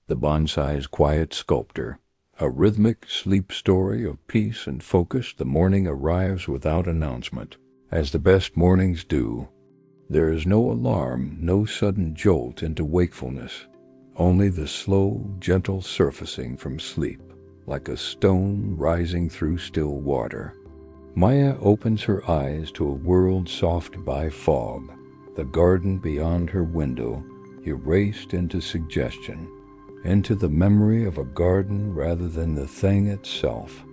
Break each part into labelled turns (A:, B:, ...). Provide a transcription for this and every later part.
A: The Bonsai's quiet sculptor, a rhythmic sleep story of peace and focus. The morning arrives without announcement, as the best mornings do. There is no alarm, no sudden jolt into wakefulness, only the slow, gentle surfacing from sleep, like a stone rising through still water. Maya opens her eyes to a world soft by fog, the garden beyond her window erased into suggestion, into the memory of a garden rather than the thing itself.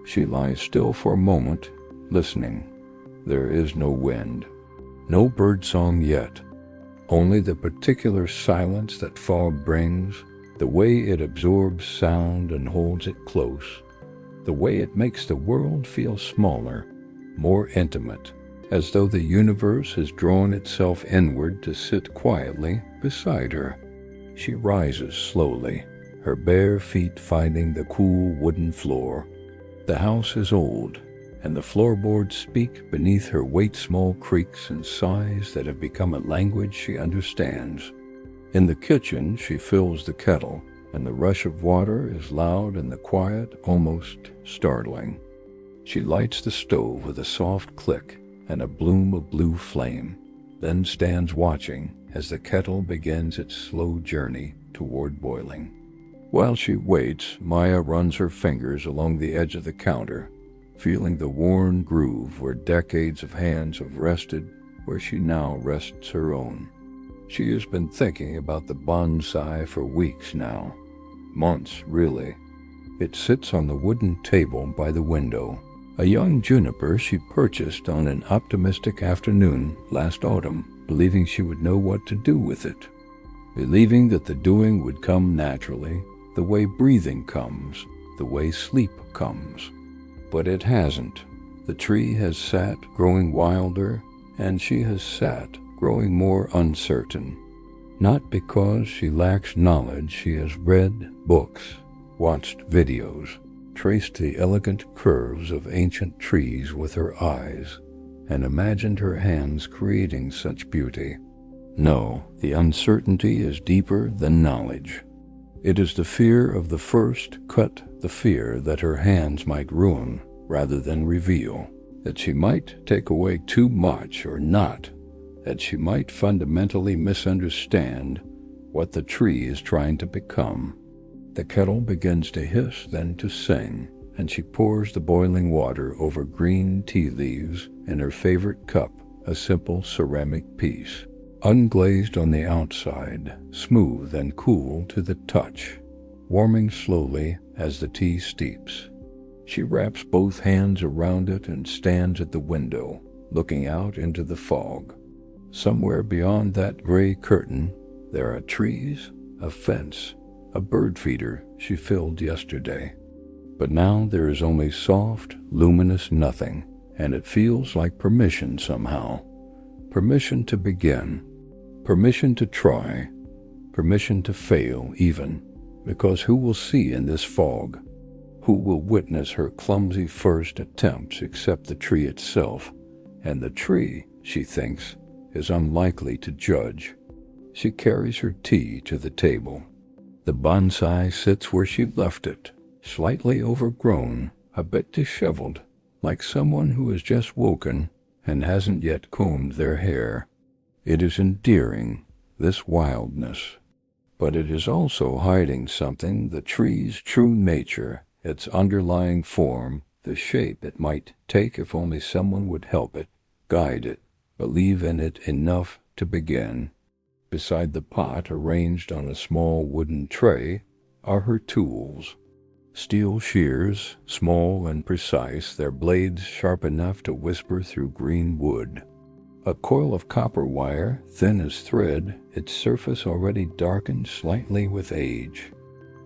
A: She lies still for a moment, listening. There is no wind, no birdsong yet, only the particular silence that fog brings, the way it absorbs sound and holds it close, the way it makes the world feel smaller, more intimate, as though the universe has drawn itself inward to sit quietly beside her. She rises slowly, her bare feet finding the cool wooden floor. The house is old, and the floorboards speak beneath her weight, small creaks and sighs that have become a language she understands. In the kitchen, she fills the kettle, and the rush of water is loud and the quiet almost startling. She lights the stove with a soft click and a bloom of blue flame, then stands watching as the kettle begins its slow journey toward boiling. While she waits, Maya runs her fingers along the edge of the counter, feeling the worn groove where decades of hands have rested, where she now rests her own. She has been thinking about the bonsai for weeks now, months really. It sits on the wooden table by the window, a young juniper she purchased on an optimistic afternoon last autumn, believing she would know what to do with it, believing that the doing would come naturally, the way breathing comes, the way sleep comes. But it hasn't. The tree has sat growing wilder, and she has sat growing more uncertain. Not because she lacks knowledge, she has read books, watched videos, traced the elegant curves of ancient trees with her eyes, and imagined her hands creating such beauty. No, the uncertainty is deeper than knowledge. It is the fear of the first cut, the fear that her hands might ruin rather than reveal, that she might take away too much or not, that she might fundamentally misunderstand what the tree is trying to become. The kettle begins to hiss, then to sing, and she pours the boiling water over green tea leaves in her favorite cup, a simple ceramic piece, unglazed on the outside, smooth and cool to the touch, warming slowly as the tea steeps. She wraps both hands around it and stands at the window, looking out into the fog. Somewhere beyond that gray curtain, there are trees, a fence, a bird feeder she filled yesterday. But now there is only soft, luminous nothing, and it feels like permission somehow. Permission to begin, permission to try, permission to fail even, because who will see in this fog? Who will witness her clumsy first attempts except the tree itself? And the tree, she thinks, is unlikely to judge. She carries her tea to the table. The bonsai sits where she left it, slightly overgrown, a bit disheveled, like someone who has just woken and hasn't yet combed their hair. It is endearing, this wildness, but it is also hiding something, the tree's true nature, its underlying form, the shape it might take if only someone would help it, guide it, believe in it enough to begin. Beside the pot, arranged on a small wooden tray, are her tools. Steel shears, small and precise, their blades sharp enough to whisper through green wood. A coil of copper wire, thin as thread, its surface already darkened slightly with age.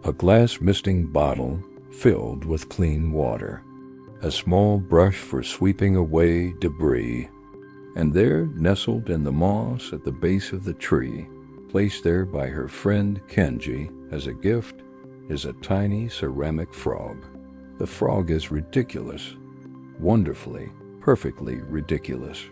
A: A glass misting bottle filled with clean water. A small brush for sweeping away debris. And there, nestled in the moss at the base of the tree, placed there by her friend Kenji as a gift, is a tiny ceramic frog. The frog is ridiculous, wonderfully, perfectly ridiculous.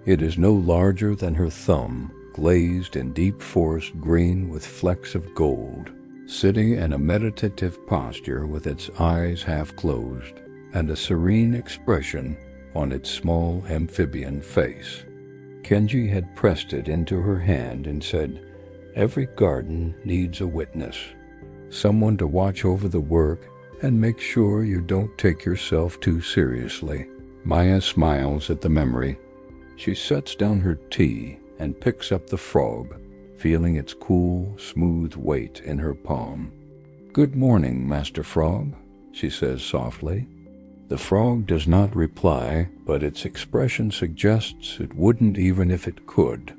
A: It is no larger than her thumb, glazed in deep forest green with flecks of gold. sitting in a meditative posture with its eyes half closed and a serene expression on its small amphibian face. Kenji had pressed it into her hand and said, "Every garden needs a witness, someone to watch over the work and make sure you don't take yourself too seriously." Maya smiles at the memory. She sets down her tea and picks up the frog, feeling its cool, smooth weight in her palm. "Good morning, Master Frog," she says softly. The frog does not reply, but its expression suggests it wouldn't even if it could.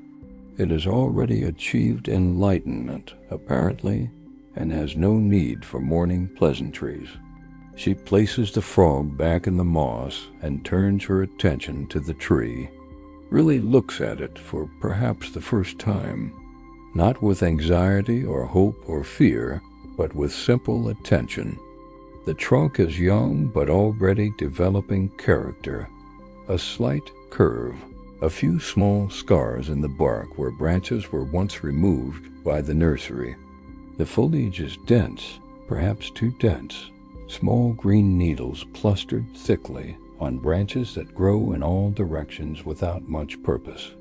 A: It has already achieved enlightenment, apparently, and has no need for morning pleasantries. She places the frog back in the moss and turns her attention to the tree. Really looks at it for perhaps the first time, not with anxiety or hope or fear, but with simple attention. The trunk is young but already developing character, a slight curve, a few small scars in the bark where branches were once removed by the nursery. The foliage is dense, perhaps too dense, small green needles clustered thickly on branches that grow in all directions without much purpose.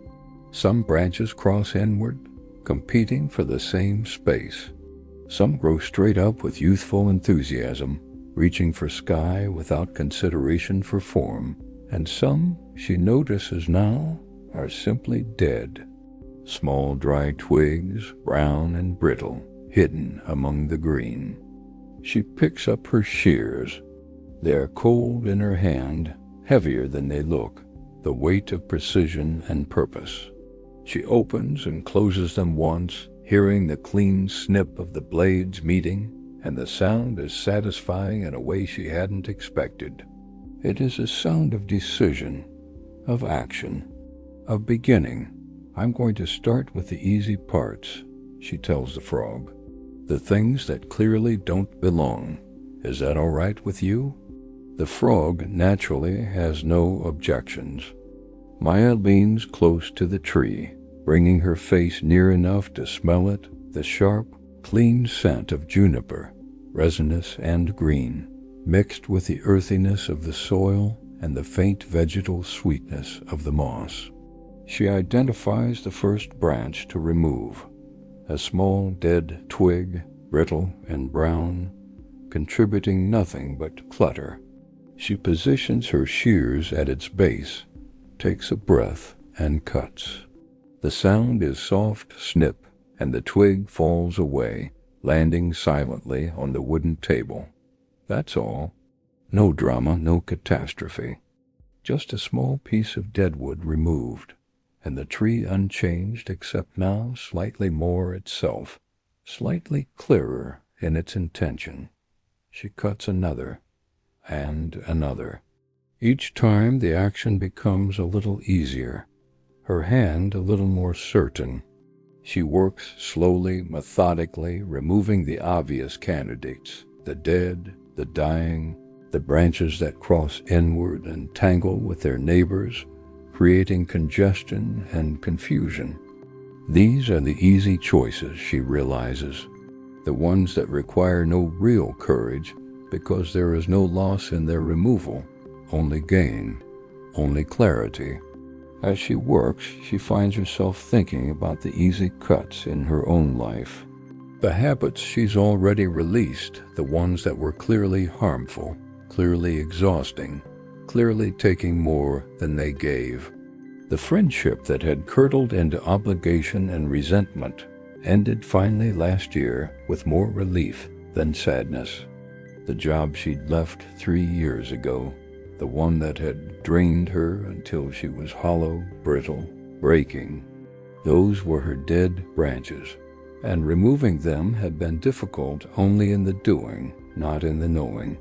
A: Some branches cross inward, competing for the same space. Some grow straight up with youthful enthusiasm, reaching for sky without consideration for form, and some, she notices now, are simply dead. Small dry twigs, brown and brittle, hidden among the green. She picks up her shears. They are cold in her hand, heavier than they look, the weight of precision and purpose. She opens and closes them once, hearing the clean snip of the blades meeting, and the sound is satisfying in a way she hadn't expected. It is a sound of decision, of action, of beginning. "I'm going to start with the easy parts," she tells the frog. "The things that clearly don't belong. Is that all right with you?" The frog naturally has no objections. Maya leans close to the tree, bringing her face near enough to smell it, the sharp, clean scent of juniper, resinous and green, mixed with the earthiness of the soil and the faint vegetal sweetness of the moss. She identifies the first branch to remove, a small dead twig, brittle and brown, contributing nothing but clutter. She positions her shears at its base, takes a breath, and cuts. The sound is soft snip, and the twig falls away, landing silently on the wooden table. That's all. No drama, no catastrophe. Just a small piece of deadwood removed, and the tree unchanged except now slightly more itself, slightly clearer in its intention. She cuts another, and another. Each time the action becomes a little easier, her hand a little more certain. She works slowly, methodically, removing the obvious candidates, the dead, the dying, the branches that cross inward and tangle with their neighbors, creating congestion and confusion. These are the easy choices, she realizes, the ones that require no real courage, because there is no loss in their removal, only gain, only clarity. As she works, she finds herself thinking about the easy cuts in her own life. The habits she's already released, the ones that were clearly harmful, clearly exhausting, clearly taking more than they gave. The friendship that had curdled into obligation and resentment ended finally last year with more relief than sadness. The job she'd left 3 years ago, the one that had drained her until she was hollow, brittle, breaking, those were her dead branches, and removing them had been difficult only in the doing, not in the knowing.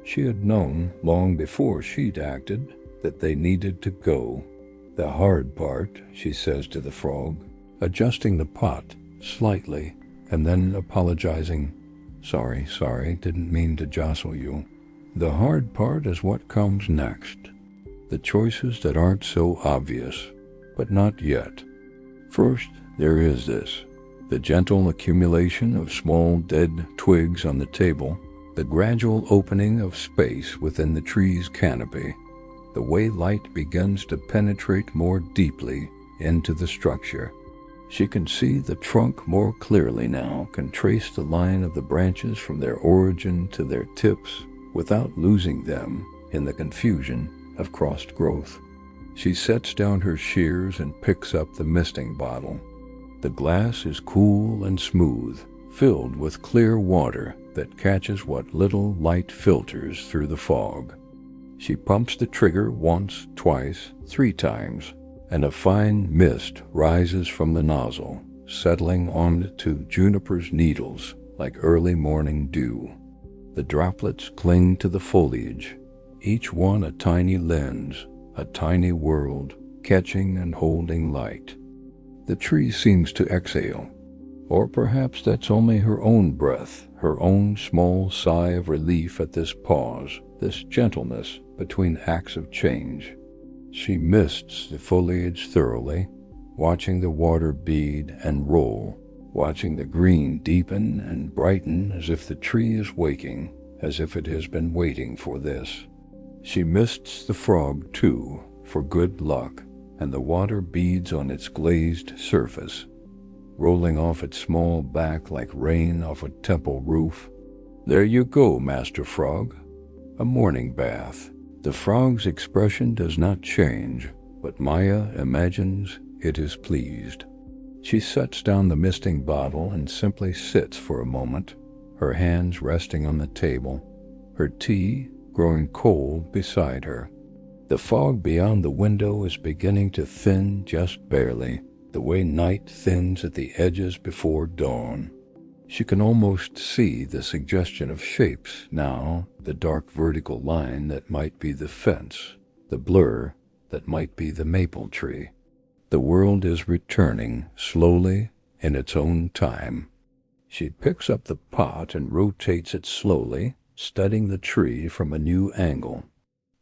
A: She had known long before she'd acted that they needed to go. The hard part, she says to the frog, adjusting the pot slightly and then apologizing, Sorry, didn't mean to jostle you. The hard part is what comes next. The choices that aren't so obvious, but not yet. First, there is this, The gentle accumulation of small dead twigs on the table, the gradual opening of space within the tree's canopy, the way light begins to penetrate more deeply into the structure. She can see the trunk more clearly now, can trace the line of the branches from their origin to their tips without losing them in the confusion of crossed growth. She sets down her shears and picks up the misting bottle. The glass is cool and smooth, filled with clear water that catches what little light filters through the fog. She pumps the trigger once, twice, 3 times, and a fine mist rises from the nozzle, settling onto Juniper's needles like early morning dew. The droplets cling to the foliage, each one a tiny lens, a tiny world, catching and holding light. The tree seems to exhale, or perhaps that's only her own breath, her own small sigh of relief at this pause, this gentleness between acts of change. She mists the foliage thoroughly, watching the water bead and roll, watching the green deepen and brighten as if the tree is waking, as if it has been waiting for this. She mists the frog, too, for good luck, and the water beads on its glazed surface, rolling off its small back like rain off a temple roof. There you go, Master Frog. A morning bath. The frog's expression does not change, but Maya imagines it is pleased. She sets down the misting bottle and simply sits for a moment, her hands resting on the table, her tea growing cold beside her. The fog beyond the window is beginning to thin just barely, the way night thins at the edges before dawn. She can almost see the suggestion of shapes now, the dark vertical line that might be the fence, the blur that might be the maple tree. The world is returning slowly in its own time. She picks up the pot and rotates it slowly, studying the tree from a new angle.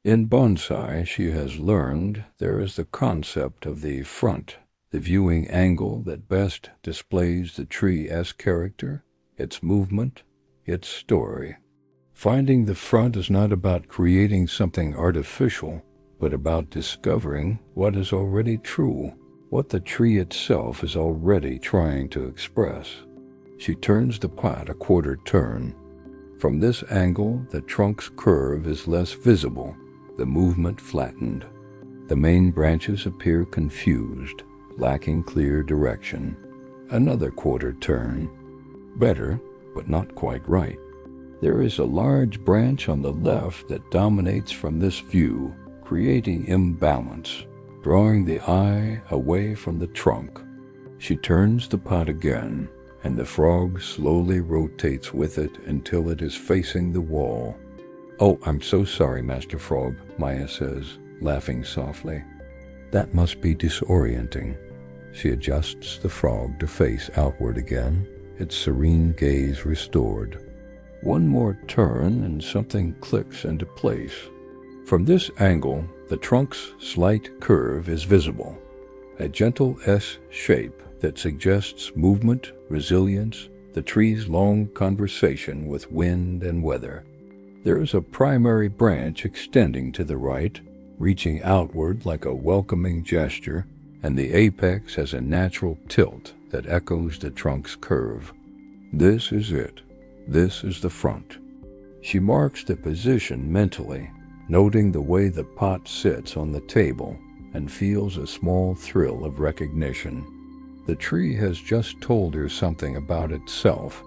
A: In bonsai, she has learned there is the concept of the front, the viewing angle that best displays the tree as character, its movement, its story. Finding the front is not about creating something artificial, but about discovering what is already true, what the tree itself is already trying to express. She turns the pot a quarter turn. From this angle, the trunk's curve is less visible, the movement flattened. The main branches appear confused, lacking clear direction. Another quarter turn. Better, but not quite right. There is a large branch on the left that dominates from this view, creating imbalance, drawing the eye away from the trunk. She turns the pot again, and the frog slowly rotates with it until it is facing the wall. "Oh, I'm so sorry, Master Frog," Maya says, laughing softly. That must be disorienting. She adjusts the frog to face outward again, its serene gaze restored. One more turn and something clicks into place. From this angle, the trunk's slight curve is visible, a gentle S shape that suggests movement, resilience, the tree's long conversation with wind and weather. There is a primary branch extending to the right, reaching outward like a welcoming gesture, and the apex has a natural tilt that echoes the trunk's curve. This is it. This is the front. She marks the position mentally, noting the way the pot sits on the table, and feels a small thrill of recognition. The tree has just told her something about itself.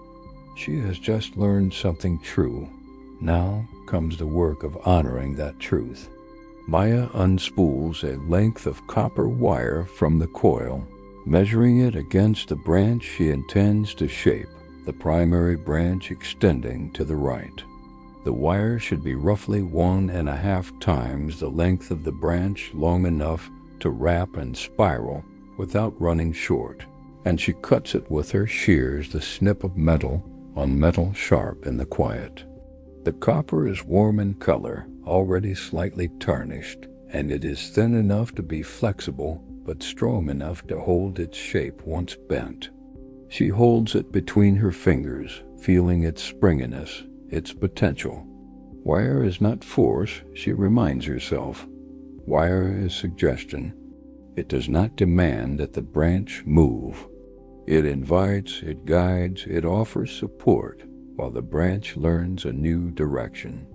A: She has just learned something true. Now comes the work of honoring that truth. Maya unspools a length of copper wire from the coil, measuring it against the branch she intends to shape, the primary branch extending to the right. The wire should be roughly 1.5 times the length of the branch, long enough to wrap and spiral without running short, and she cuts it with her shears, the snip of metal on metal sharp in the quiet. The copper is warm in color, already slightly tarnished, and it is thin enough to be flexible, but strong enough to hold its shape once bent. She holds it between her fingers, feeling its springiness, its potential. Wire is not force, she reminds herself. Wire is suggestion. It does not demand that the branch move. It invites, it guides, it offers support, while the branch learns a new direction.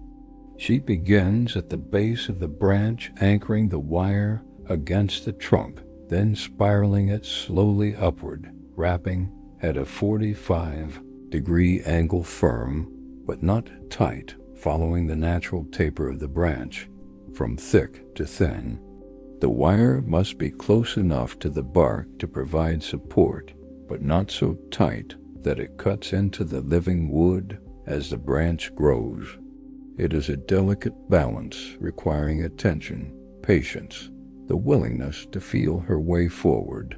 A: She begins at the base of the branch, anchoring the wire against the trunk, then spiraling it slowly upward, wrapping at a 45-degree angle, firm, but not tight, following the natural taper of the branch, from thick to thin. The wire must be close enough to the bark to provide support, but not so tight that it cuts into the living wood as the branch grows. It is a delicate balance requiring attention, patience, the willingness to feel her way forward.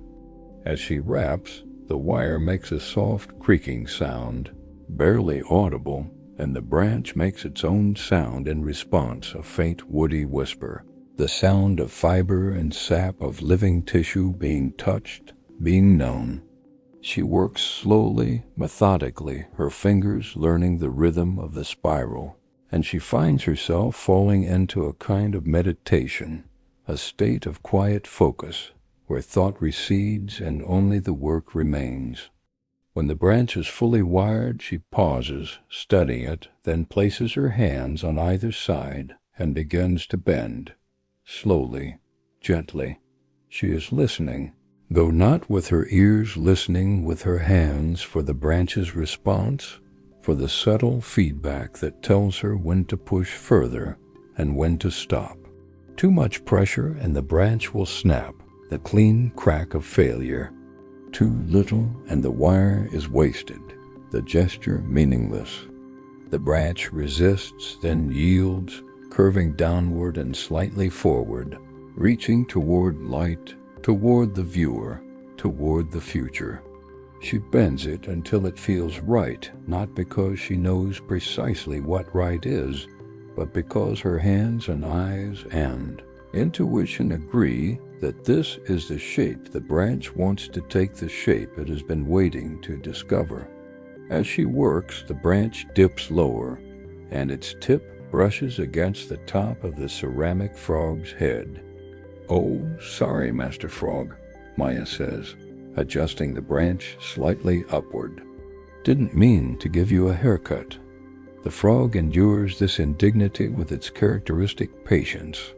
A: As she wraps, the wire makes a soft creaking sound, barely audible, and the branch makes its own sound in response, a faint woody whisper, the sound of fiber and sap of living tissue being touched, being known. She works slowly, methodically, her fingers learning the rhythm of the spiral, and she finds herself falling into a kind of meditation, a state of quiet focus, where thought recedes and only the work remains. When the branch is fully wired, she pauses, studying it, then places her hands on either side and begins to bend. Slowly, gently. She is listening, though not with her ears, listening with her hands for the branch's response, for the subtle feedback that tells her when to push further and when to stop. Too much pressure and the branch will snap, the clean crack of failure. Too little and the wire is wasted, the gesture meaningless. The branch resists, then yields, curving downward and slightly forward, reaching toward light, toward the viewer, toward the future. She bends it until it feels right, not because she knows precisely what right is, but because her hands and eyes and intuition agree that this is the shape the branch wants to take, the shape it has been waiting to discover. As she works, the branch dips lower, and its tip brushes against the top of the ceramic frog's head. "Oh, sorry, Master Frog," Maya says, adjusting the branch slightly upward. "Didn't mean to give you a haircut." The frog endures this indignity with its characteristic patience.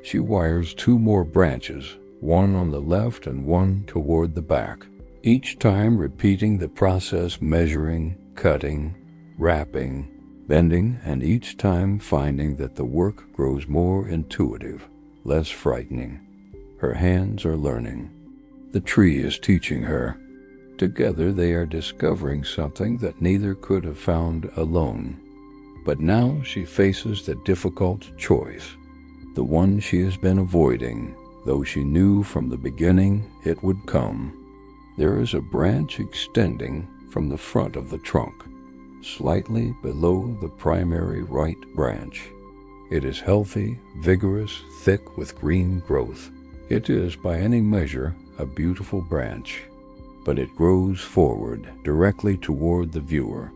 A: She wires 2 more branches, one on the left and one toward the back, each time repeating the process, measuring, cutting, wrapping, bending, and each time finding that the work grows more intuitive, less frightening. Her hands are learning. The tree is teaching her. Together they are discovering something that neither could have found alone. But now she faces the difficult choice, the one she has been avoiding, though she knew from the beginning it would come. There is a branch extending from the front of the trunk, slightly below the primary right branch. It is healthy, vigorous, thick with green growth. It is, by any measure, a beautiful branch, but it grows forward, directly toward the viewer,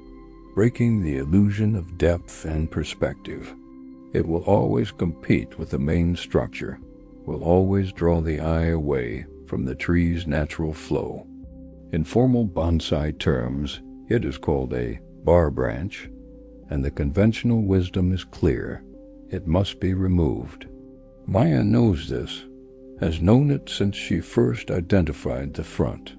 A: breaking the illusion of depth and perspective. It will always compete with the main structure, will always draw the eye away from the tree's natural flow. In formal bonsai terms, it is called a bar branch, and the conventional wisdom is clear. It must be removed. Maya knows this, has known it since she first identified the front.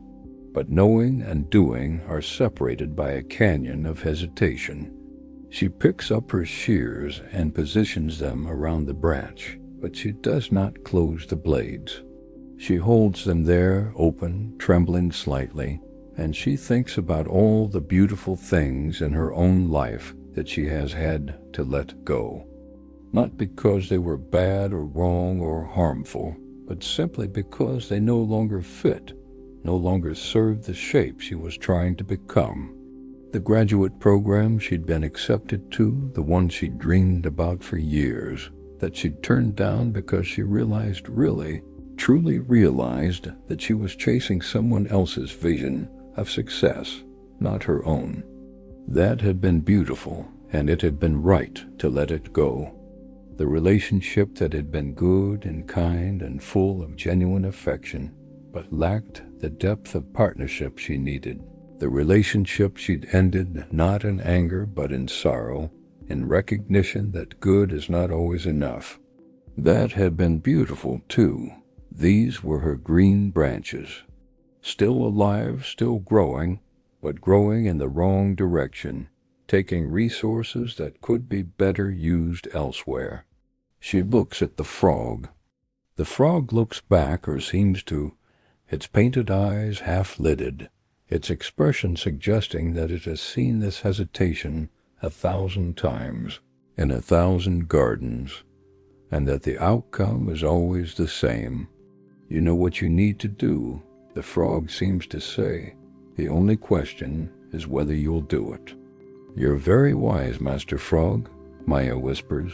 A: But knowing and doing are separated by a canyon of hesitation. She picks up her shears and positions them around the branch, but she does not close the blades. She holds them there, open, trembling slightly, and she thinks about all the beautiful things in her own life that she has had to let go. Not because they were bad or wrong or harmful, but simply because they no longer fit, no longer served the shape she was trying to become. The graduate program she'd been accepted to, the one she'd dreamed about for years, that she'd turned down because she realized truly realized that she was chasing someone else's vision, of success, not her own. That had been beautiful, and it had been right to let it go. The relationship that had been good and kind and full of genuine affection, but lacked the depth of partnership she needed. The relationship she'd ended not in anger but in sorrow, in recognition that good is not always enough. That had been beautiful too. These were her green branches. Still alive, still growing, but growing in the wrong direction, taking resources that could be better used elsewhere. She looks at the frog. The frog looks back, or seems to, its painted eyes half-lidded, its expression suggesting that it has seen this hesitation 1,000 times, in 1,000 gardens, and that the outcome is always the same. You know what you need to do, the frog seems to say. The only question is whether you'll do it. You're very wise, Master Frog, Maya whispers,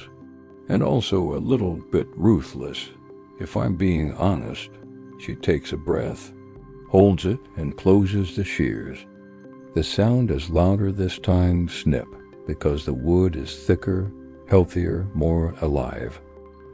A: and also a little bit ruthless. If I'm being honest. She takes a breath, holds it, and closes the shears. The sound is louder this time, snip, because the wood is thicker, healthier, more alive.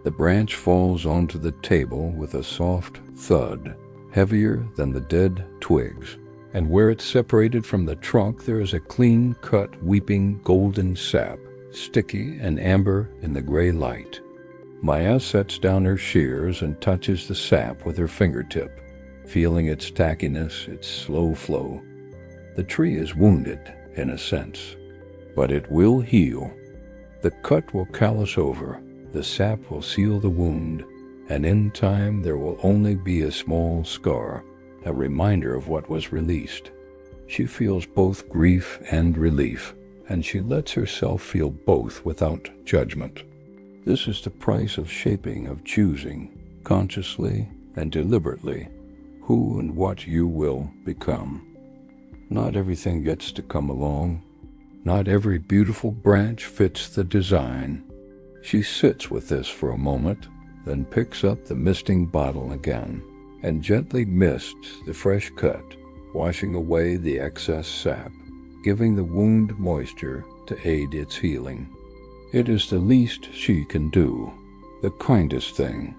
A: The branch falls onto the table with a soft thud, heavier than the dead twigs, and where it's separated from the trunk there is a clean-cut, weeping golden sap, sticky and amber in the gray light. Maya sets down her shears and touches the sap with her fingertip, feeling its tackiness, its slow flow. The tree is wounded, in a sense, but it will heal. The cut will callus over, the sap will seal the wound, and in time there will only be a small scar, a reminder of what was released. She feels both grief and relief, and she lets herself feel both without judgment. This is the price of shaping, of choosing, consciously and deliberately, who and what you will become. Not everything gets to come along. Not every beautiful branch fits the design. She sits with this for a moment, then picks up the misting bottle again, and gently mists the fresh cut, washing away the excess sap, giving the wound moisture to aid its healing. It is the least she can do, the kindest thing.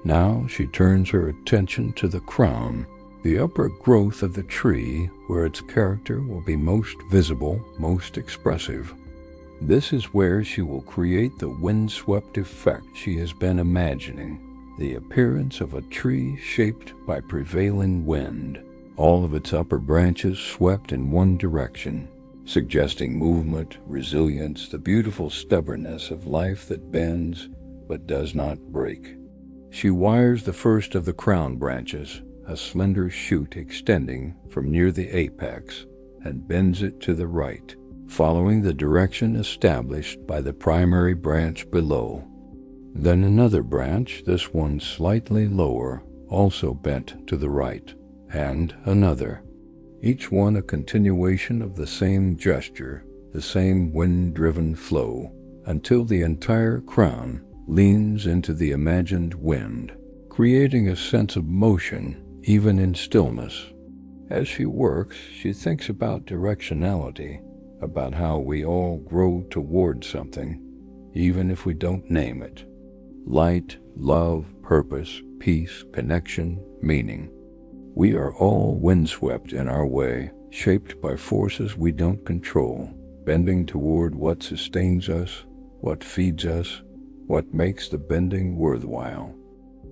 A: Now she turns her attention to the crown, the upper growth of the tree where its character will be most visible, most expressive. This is where she will create the windswept effect she has been imagining, the appearance of a tree shaped by prevailing wind, all of its upper branches swept in one direction, suggesting movement, resilience, the beautiful stubbornness of life that bends but does not break. She wires the first of the crown branches, a slender shoot extending from near the apex, and bends it to the right, following the direction established by the primary branch below. Then another branch, this one slightly lower, also bent to the right, and another. Each one a continuation of the same gesture, the same wind-driven flow, until the entire crown leans into the imagined wind, creating a sense of motion even in stillness. As she works, she thinks about directionality, about how we all grow toward something, even if we don't name it. Light, love, purpose, peace, connection, meaning. We are all windswept in our way, shaped by forces we don't control, bending toward what sustains us, what feeds us, what makes the bending worthwhile.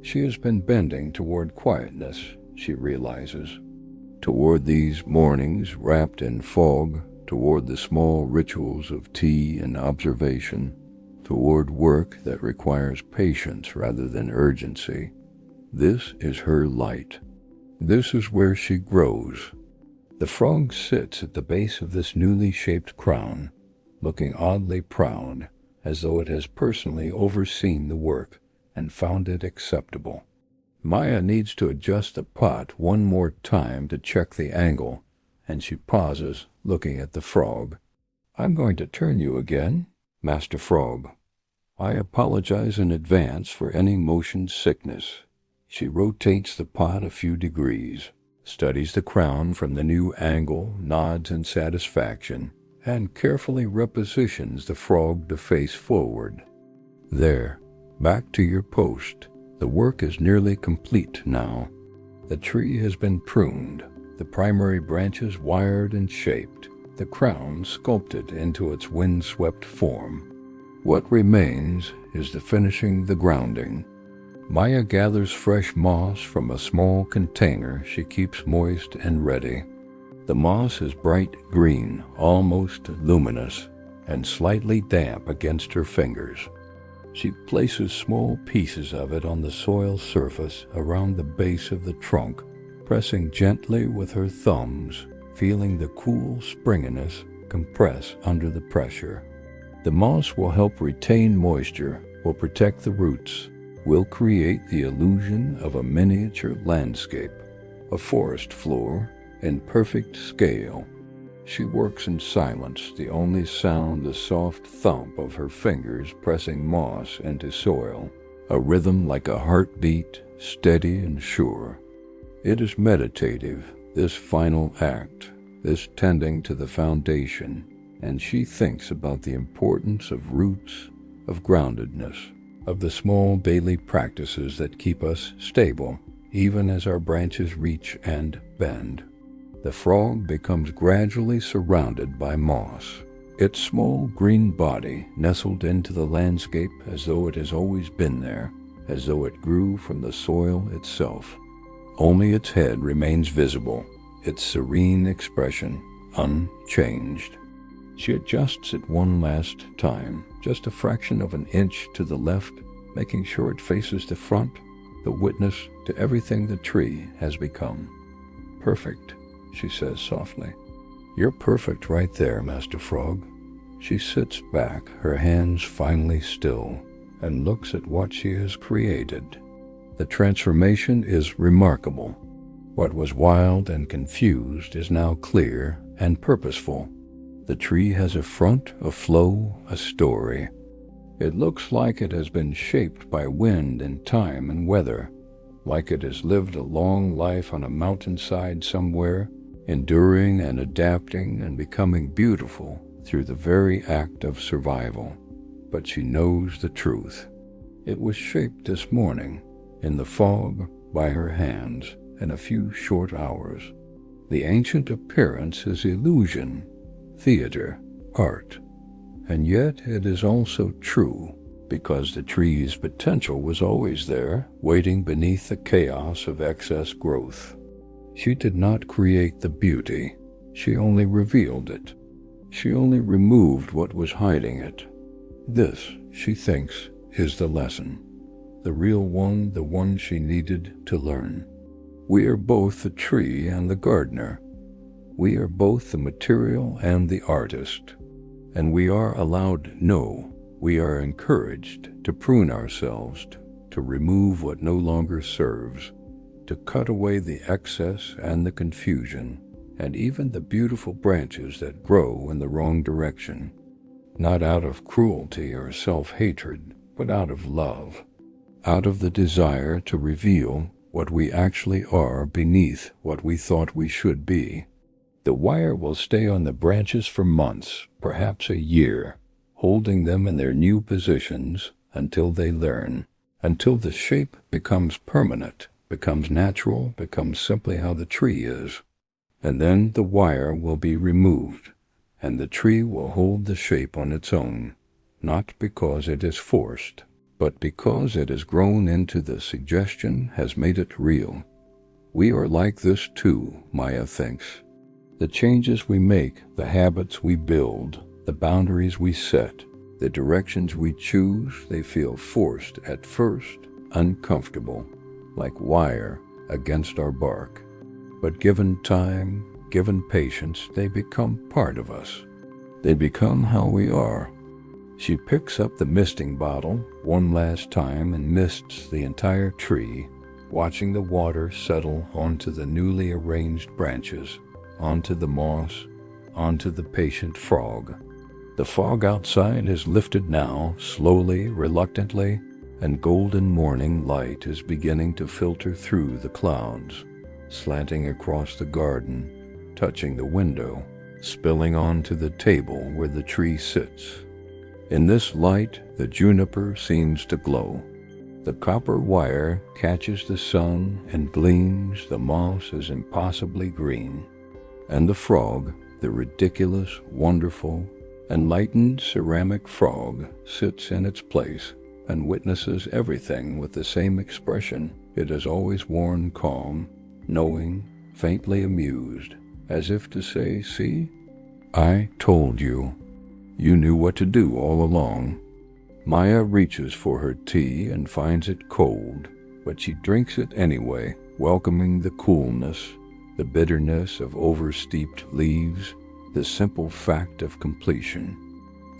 A: She has been bending toward quietness, she realizes, toward these mornings wrapped in fog, toward the small rituals of tea and observation, toward work that requires patience rather than urgency. This is her light. This is where she grows. The frog sits at the base of this newly shaped crown, looking oddly proud, as though it has personally overseen the work and found it acceptable. Maya needs to adjust the pot one more time to check the angle, and she pauses, looking at the frog. "I'm going to turn you again, Master Frog. I apologize in advance for any motion sickness." She rotates the pot a few degrees. studies the crown from the new angle, nods in satisfaction, and carefully repositions the frog to face forward. There, back to your post. The work is nearly complete now. The tree has been pruned, the primary branches wired and shaped, the crown sculpted into its wind-swept form. What remains is the finishing, the grounding. Maya gathers fresh moss from a small container she keeps moist and ready. The moss is bright green, almost luminous, and slightly damp against her fingers. She places small pieces of it on the soil surface around the base of the trunk, pressing gently with her thumbs, feeling the cool springiness compress under the pressure. The moss will help retain moisture, will protect the roots, will create the illusion of a miniature landscape, a forest floor in perfect scale. She works in silence, the only sound the soft thump of her fingers pressing moss into soil, a rhythm like a heartbeat, steady and sure. It is meditative, this final act, this tending to the foundation, and she thinks about the importance of roots, of groundedness, of the small daily practices that keep us stable, even as our branches reach and bend. The frog becomes gradually surrounded by moss, its small green body nestled into the landscape as though it has always been there, as though it grew from the soil itself. Only its head remains visible, its serene expression unchanged. She adjusts it one last time, just a fraction of an inch to the left, making sure it faces the front, the witness to everything the tree has become. Perfect, she says softly. You're perfect right there, Master Frog. She sits back, her hands finally still, and looks at what she has created. The transformation is remarkable. What was wild and confused is now clear and purposeful. The tree has a front, a flow, a story. It looks like it has been shaped by wind and time and weather, like it has lived a long life on a mountainside somewhere, enduring and adapting and becoming beautiful through the very act of survival. But she knows the truth. It was shaped this morning, in the fog, by her hands, in a few short hours. The ancient appearance is illusion, theater, art, and yet it is also true, because the tree's potential was always there, waiting beneath the chaos of excess growth. She did not create the beauty, she only revealed it. She only removed what was hiding it. This, she thinks, is the lesson. The real one, the one she needed to learn. We are both the tree and the gardener. We are both the material and the artist. And we are allowed, no, we are encouraged to prune ourselves, to remove what no longer serves, to cut away the excess and the confusion, and even the beautiful branches that grow in the wrong direction, not out of cruelty or self-hatred, but out of love, out of the desire to reveal what we actually are beneath what we thought we should be. The wire will stay on the branches for months, perhaps a year, holding them in their new positions until they learn, until the shape becomes permanent, becomes natural, becomes simply how the tree is. And then the wire will be removed, and the tree will hold the shape on its own, not because it is forced, but because it has grown into the suggestion, has made it real. We are like this too, Maya thinks. The changes we make, the habits we build, the boundaries we set, the directions we choose, they feel forced at first, uncomfortable, like wire against our bark. But given time, given patience, they become part of us. They become how we are. She picks up the misting bottle one last time and mists the entire tree, watching the water settle onto the newly arranged branches, onto the moss, onto the patient frog. The fog outside has lifted now, slowly, reluctantly, and golden morning light is beginning to filter through the clouds. slanting across the garden, touching the window, spilling onto the table where the tree sits. In this light, the juniper seems to glow. The copper wire catches the sun and gleams, the moss is impossibly green. And the frog, the ridiculous, wonderful, enlightened ceramic frog, sits in its place and witnesses everything with the same expression it has always worn, calm, knowing, faintly amused, as if to say, "See? I told you. You knew what to do all along." Maya reaches for her tea and finds it cold, but she drinks it anyway, welcoming the coolness, the bitterness of oversteeped leaves, the simple fact of completion.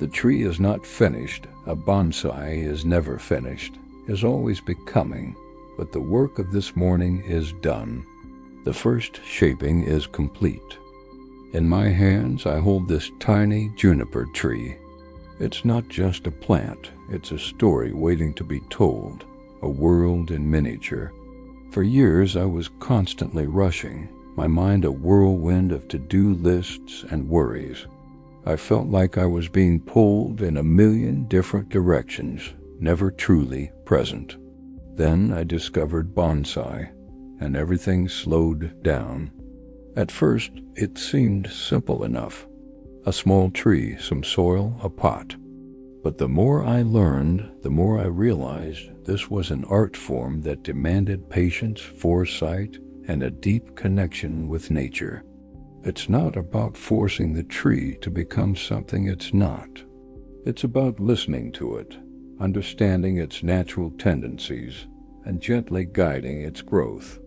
A: The tree is not finished. A bonsai is never finished, is always becoming, but the work of this morning is done. The first shaping is complete. In my hands, I hold this tiny juniper tree. It's not just a plant, it's a story waiting to be told, a world in miniature. For years, I was constantly rushing, my mind a whirlwind of to-do lists and worries. I felt like I was being pulled in a million different directions, never truly present. Then I discovered bonsai, and everything slowed down. At first, it seemed simple enough. A small tree, some soil, a pot. But the more I learned, the more I realized this was an art form that demanded patience, foresight, and a deep connection with nature. It's not about forcing the tree to become something it's not. It's about listening to it, understanding its natural tendencies, and gently guiding its growth.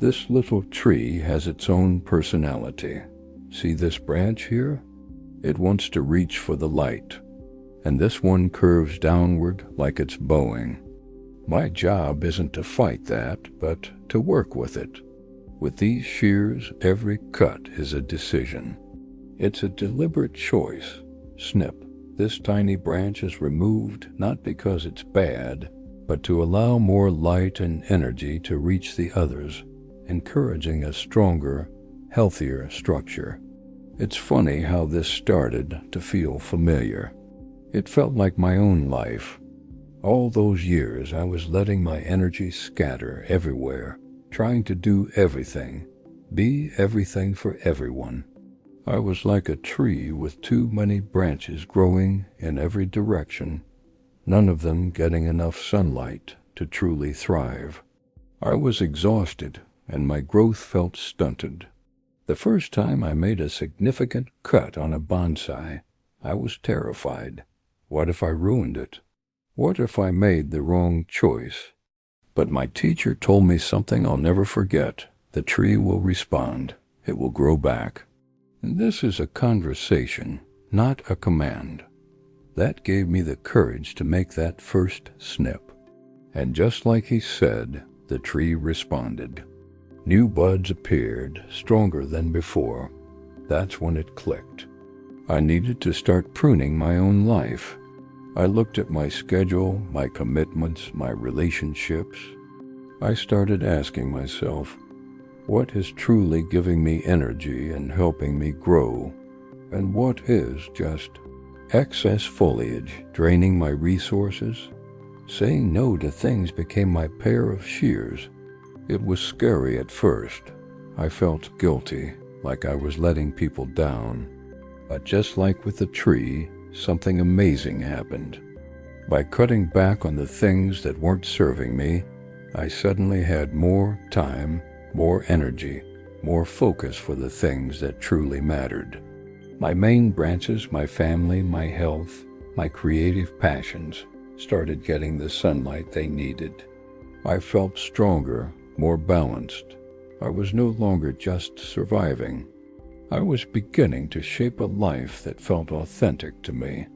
A: This little tree has its own personality. See this branch here? It wants to reach for the light, and this one curves downward like it's bowing. My job isn't to fight that, but to work with it. With these shears, every cut is a decision. It's a deliberate choice. Snip. This tiny branch is removed not because it's bad, but to allow more light and energy to reach the others, encouraging a stronger, healthier structure. It's funny how this started to feel familiar. It felt like my own life. All those years I was letting my energy scatter everywhere, trying to do everything, be everything for everyone. I was like a tree with too many branches growing in every direction, none of them getting enough sunlight to truly thrive. I was exhausted, and my growth felt stunted. The first time I made a significant cut on a bonsai, I was terrified. What if I ruined it? What if I made the wrong choice? But my teacher told me something I'll never forget. The tree will respond. It will grow back. And this is a conversation, not a command. That gave me the courage to make that first snip. And just like he said, the tree responded. New buds appeared, stronger than before. That's when it clicked. I needed to start pruning my own life. I looked at my schedule, my commitments, my relationships. I started asking myself, what is truly giving me energy and helping me grow, and what is just excess foliage draining my resources? Saying no to things became my pair of shears. It was scary at first. I felt guilty, like I was letting people down. But just like with the tree, something amazing happened. By cutting back on the things that weren't serving me, I suddenly had more time, more energy, more focus for the things that truly mattered. My main branches, my family, my health, my creative passions, started getting the sunlight they needed. I felt stronger, more balanced. I was no longer just surviving. I was beginning to shape a life that felt authentic to me.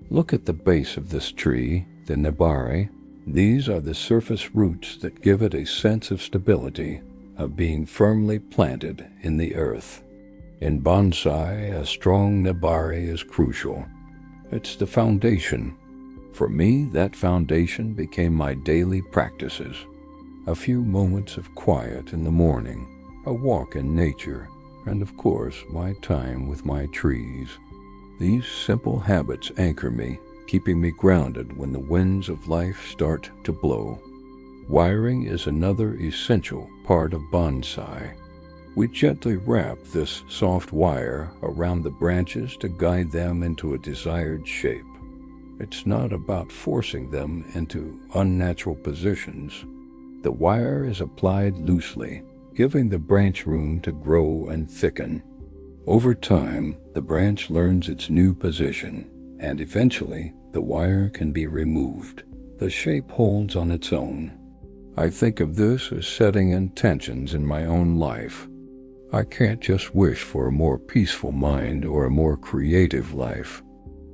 A: Look at the base of this tree, the nabari. These are the surface roots that give it a sense of stability, of being firmly planted in the earth. In bonsai, a strong nabari is crucial. It's the foundation. For me, that foundation became my daily practices. A few moments of quiet in the morning, a walk in nature, and of course, my time with my trees. These simple habits anchor me, keeping me grounded when the winds of life start to blow. Wiring is another essential part of bonsai. We gently wrap this soft wire around the branches to guide them into a desired shape. It's not about forcing them into unnatural positions. The wire is applied loosely, giving the branch room to grow and thicken. Over time, the branch learns its new position, and eventually, the wire can be removed. The shape holds on its own. I think of this as setting intentions in my own life. I can't just wish for a more peaceful mind or a more creative life.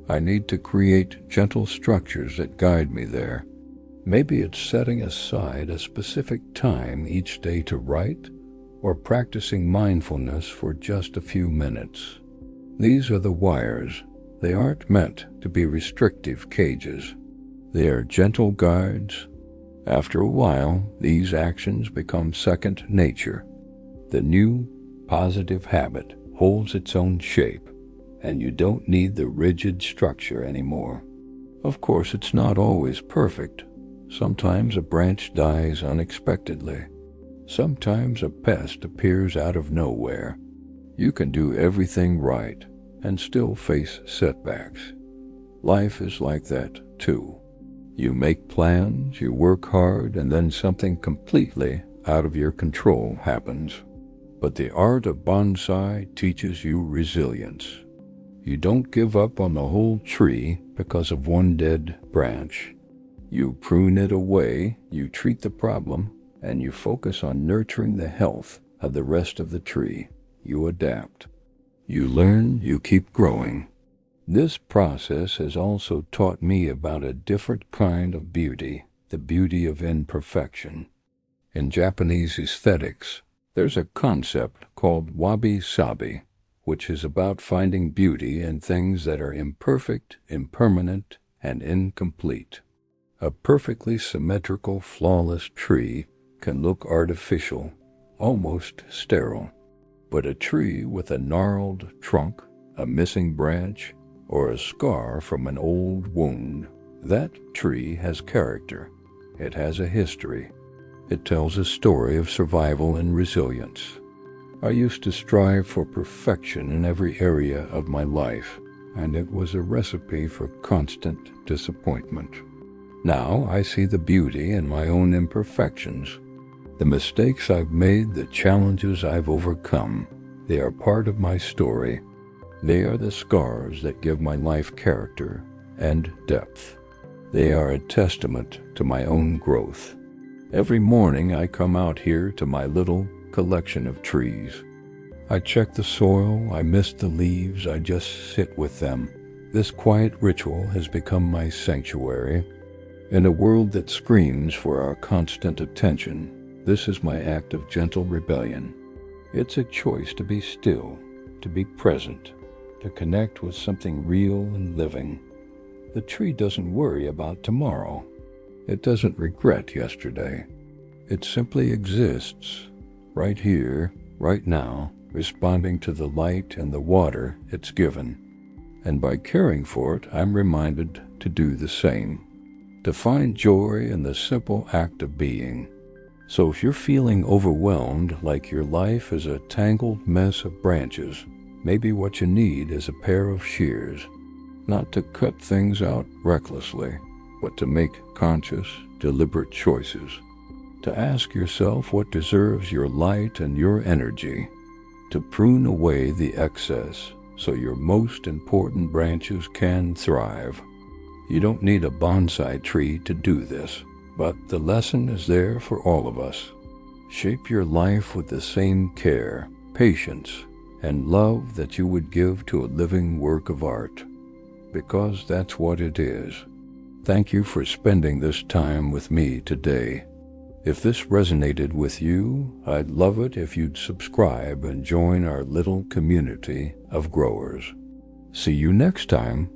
A: I need to create gentle structures that guide me there. Maybe it's setting aside a specific time each day to write, or practicing mindfulness for just a few minutes. These are the wires. They aren't meant to be restrictive cages. They are gentle guides. After a while, these actions become second nature. The new, positive habit holds its own shape, and you don't need the rigid structure anymore. Of course, it's not always perfect. Sometimes a branch dies unexpectedly. Sometimes a pest appears out of nowhere. You can do everything right and still face setbacks. Life is like that, too. You make plans, you work hard, and then something completely out of your control happens. But the art of bonsai teaches you resilience. You don't give up on the whole tree because of one dead branch. You prune it away, you treat the problem, and you focus on nurturing the health of the rest of the tree. You adapt. You learn, you keep growing. This process has also taught me about a different kind of beauty, the beauty of imperfection. In Japanese aesthetics, there's a concept called wabi-sabi, which is about finding beauty in things that are imperfect, impermanent, and incomplete. A perfectly symmetrical, flawless tree can look artificial, almost sterile. But a tree with a gnarled trunk, a missing branch, or a scar from an old wound, that tree has character. It has a history. It tells a story of survival and resilience. I used to strive for perfection in every area of my life, and it was a recipe for constant disappointment. Now I see the beauty in my own imperfections. The mistakes I've made, the challenges I've overcome, they are part of my story. They are the scars that give my life character and depth. They are a testament to my own growth. Every morning I come out here to my little collection of trees. I check the soil, I mist the leaves, I just sit with them. This quiet ritual has become my sanctuary. In a world that screams for our constant attention, this is my act of gentle rebellion. It's a choice to be still, to be present, to connect with something real and living. The tree doesn't worry about tomorrow. It doesn't regret yesterday. It simply exists, right here, right now, responding to the light and the water it's given. And by caring for it, I'm reminded to do the same, to find joy in the simple act of being. So if you're feeling overwhelmed, like your life is a tangled mess of branches, maybe what you need is a pair of shears, not to cut things out recklessly, but to make conscious, deliberate choices, to ask yourself what deserves your light and your energy, to prune away the excess so your most important branches can thrive. You don't need a bonsai tree to do this, but the lesson is there for all of us. Shape your life with the same care, patience, and love that you would give to a living work of art, because that's what it is. Thank you for spending this time with me today. If this resonated with you, I'd love it if you'd subscribe and join our little community of growers. See you next time.